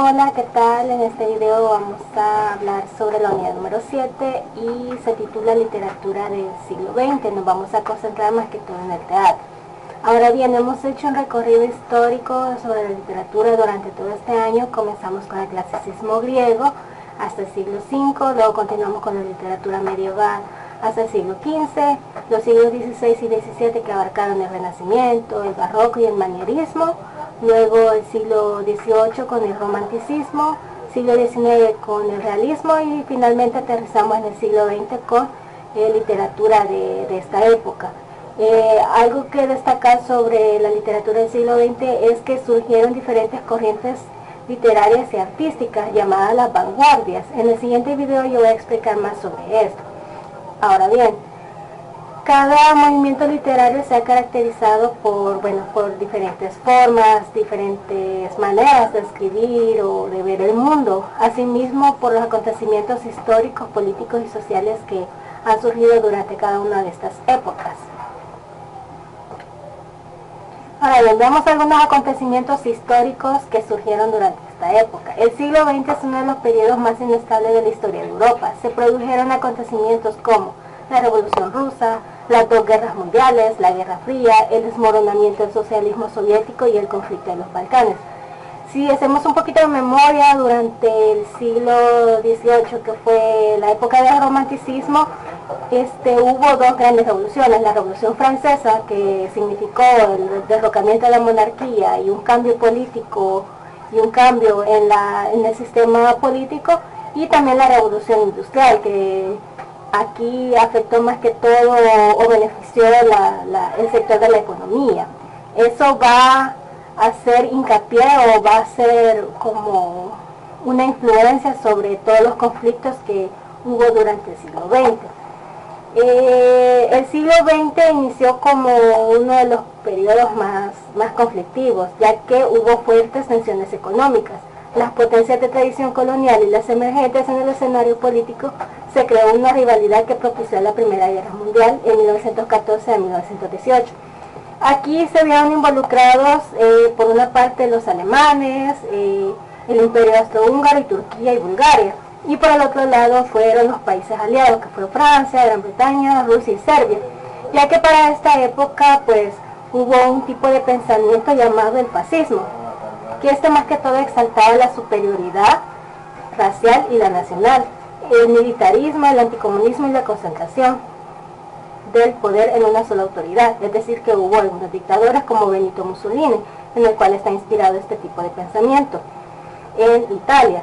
Hola, ¿qué tal? En este video vamos a hablar sobre la unidad número 7 y se titula Literatura del siglo XX. Nos vamos a concentrar más que todo en el teatro. Ahora bien, hemos hecho un recorrido histórico sobre la literatura durante todo este año. Comenzamos con el clasicismo griego hasta el siglo V, luego continuamos con la literatura medieval hasta el siglo XV, los siglos XVI y XVII que abarcaron el Renacimiento, el Barroco y el Manierismo, luego el siglo XVIII con el Romanticismo, siglo XIX con el Realismo y finalmente aterrizamos en el siglo XX con literatura de esta época. Algo que destacar sobre la literatura del siglo XX es que surgieron diferentes corrientes literarias y artísticas llamadas las vanguardias. En el siguiente video yo voy a explicar más sobre esto. Ahora bien, cada movimiento literario se ha caracterizado por diferentes formas, diferentes maneras de escribir o de ver el mundo, asimismo por los acontecimientos históricos, políticos y sociales que han surgido durante cada una de estas épocas. Ahora bien, veamos algunos acontecimientos históricos que surgieron durante esta época. El siglo XX es uno de los periodos más inestables de la historia de Europa. Se produjeron acontecimientos como la Revolución Rusa, las dos guerras mundiales, la Guerra Fría, el desmoronamiento del socialismo soviético y el conflicto de los Balcanes. Si hacemos un poquito de memoria, durante el siglo XVIII, que fue la época del romanticismo, hubo dos grandes revoluciones: la Revolución Francesa, que significó el derrocamiento de la monarquía y un cambio político y un cambio en el sistema político, y también la Revolución Industrial, que aquí afectó más que todo o benefició el sector de la economía. Eso va a hacer hincapié o va a ser como una influencia sobre todos los conflictos que hubo durante el siglo XX. El siglo XX inició como uno de los periodos más conflictivos, ya que hubo fuertes tensiones económicas. Las potencias de tradición colonial y las emergentes en el escenario político, se creó una rivalidad que propició la Primera Guerra Mundial en 1914 a 1918. Aquí se vieron involucrados por una parte los alemanes, el Imperio Austrohúngaro y Turquía y Bulgaria, y por el otro lado fueron los países aliados, que fue Francia, Gran Bretaña, Rusia y Serbia, ya que para esta época pues hubo un tipo de pensamiento llamado el fascismo, que más que todo exaltaba la superioridad racial y la nacional, el militarismo, el anticomunismo y la concentración del poder en una sola autoridad. Es decir, que hubo algunos dictadores como Benito Mussolini, en el cual está inspirado este tipo de pensamiento. En Italia,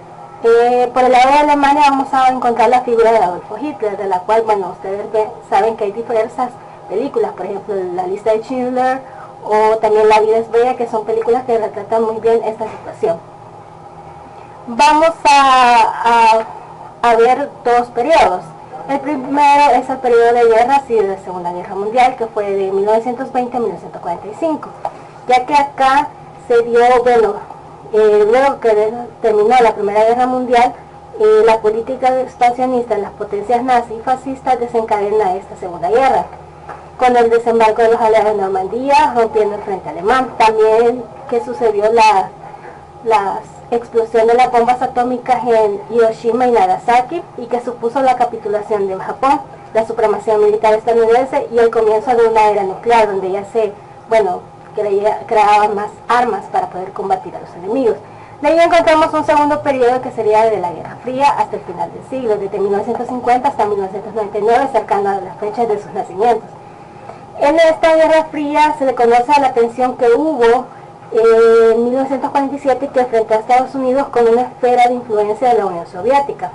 por el lado de Alemania vamos a encontrar la figura de Adolfo Hitler, de la cual, ustedes saben que hay diversas películas, por ejemplo La Lista de Schindler o también La Vida es Bella, que son películas que retratan muy bien esta situación. Vamos a ver dos periodos. El primero es el periodo de guerra, sí, de la Segunda Guerra Mundial, que fue de 1920 a 1945, ya que acá se dio, luego que terminó la Primera Guerra Mundial, la política expansionista de las potencias nazi y fascistas desencadena esta Segunda Guerra, con el desembarco de los aliados en Normandía, rompiendo el frente alemán. También que sucedió la explosión de las bombas atómicas en Hiroshima y Nagasaki, y que supuso la capitulación de Japón, la supremacía militar estadounidense y el comienzo de una era nuclear, donde ya se, creaban más armas para poder combatir a los enemigos. De ahí encontramos un segundo periodo que sería de la Guerra Fría hasta el final del siglo, desde 1950 hasta 1999, cercano a las fechas de sus nacimientos. En esta Guerra Fría se le conoce a la tensión que hubo en 1947, que enfrentó a Estados Unidos con una esfera de influencia de la Unión Soviética.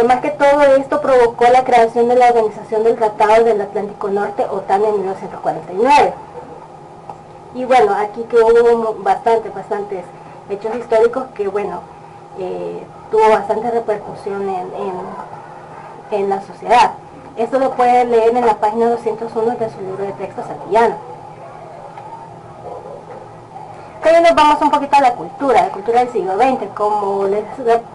Más que todo esto provocó la creación de la Organización del Tratado del Atlántico Norte, OTAN, en 1949. Y aquí que hubo bastantes hechos históricos que tuvo bastante repercusión en la sociedad. Esto lo pueden leer en la página 201 de su libro de texto Santillana. Hoy nos vamos un poquito a la cultura del siglo XX. Como les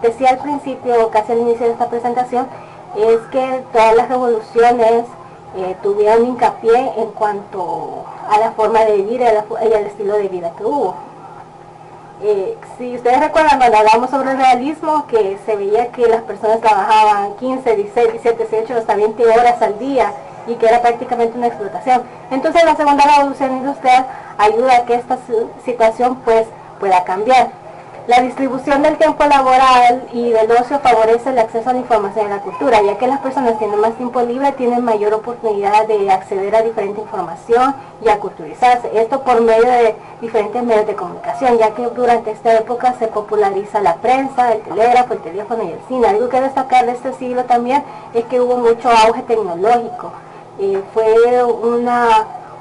decía al principio, casi al inicio de esta presentación, es que todas las revoluciones tuvieron hincapié en cuanto a la forma de vivir y el estilo de vida que hubo. Si ustedes recuerdan cuando hablamos sobre el realismo, que se veía que las personas trabajaban 15, 16, 17, 18, hasta 20 horas al día y que era prácticamente una explotación. Entonces la segunda revolución industrial ayuda a que esta situación pues pueda cambiar. La distribución del tiempo laboral y del ocio favorece el acceso a la información y a la cultura, ya que las personas tienen más tiempo libre, tienen mayor oportunidad de acceder a diferente información y a culturizarse. Esto por medio de diferentes medios de comunicación, ya que durante esta época se populariza la prensa, el telégrafo, el teléfono y el cine. Algo que destacar de este siglo también es que hubo mucho auge tecnológico. Fue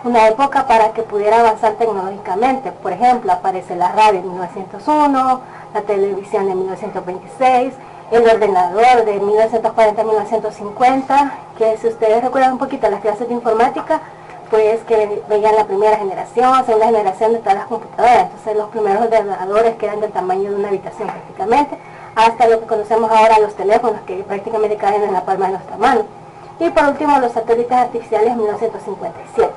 una época para que pudiera avanzar tecnológicamente. Por ejemplo, aparece la radio en 1901, la televisión en 1926, el ordenador de 1940 a 1950, que si ustedes recuerdan un poquito las clases de informática, pues que veían la primera generación, segunda generación de todas las computadoras. Entonces los primeros ordenadores que eran del tamaño de una habitación prácticamente, hasta lo que conocemos ahora los teléfonos, que prácticamente caen en la palma de nuestra mano. Y por último, los satélites artificiales en 1957.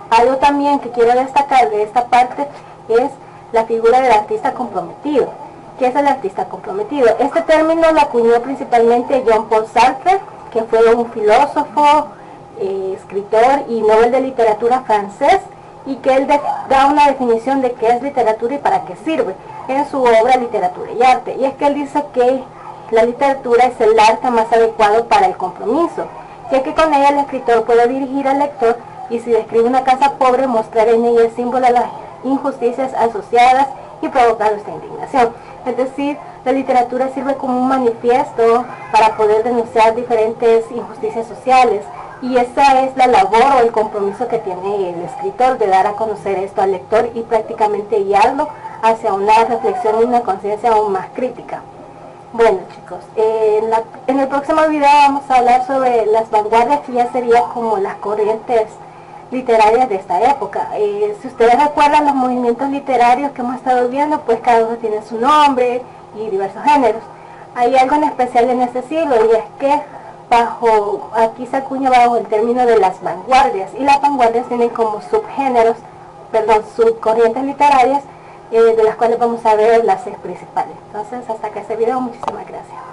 Algo también que quiero destacar de esta parte es la figura del artista comprometido. ¿Qué es el artista comprometido? Este término lo acuñó principalmente Jean-Paul Sartre, que fue un filósofo, escritor y Nobel de literatura francés, y que él da una definición de qué es literatura y para qué sirve en su obra Literatura y Arte. Y es que él dice que la literatura es el arte más adecuado para el compromiso, ya que con ella el escritor puede dirigir al lector y si describe una casa pobre, mostrar en ella el símbolo de las injusticias asociadas y provocar nuestra indignación. Es decir, la literatura sirve como un manifiesto para poder denunciar diferentes injusticias sociales, y esa es la labor o el compromiso que tiene el escritor, de dar a conocer esto al lector y prácticamente guiarlo hacia una reflexión y una conciencia aún más crítica. Bueno chicos, en el próximo video vamos a hablar sobre las vanguardias, que ya sería como las corrientes literarias de esta época. Si ustedes recuerdan los movimientos literarios que hemos estado viendo, pues cada uno tiene su nombre y diversos géneros. Hay algo en especial en este siglo, y es que aquí se acuña bajo el término de las vanguardias, y las vanguardias tienen como subcorrientes literarias, de las cuales vamos a ver las 6 principales. Entonces, hasta acá este video, muchísimas gracias.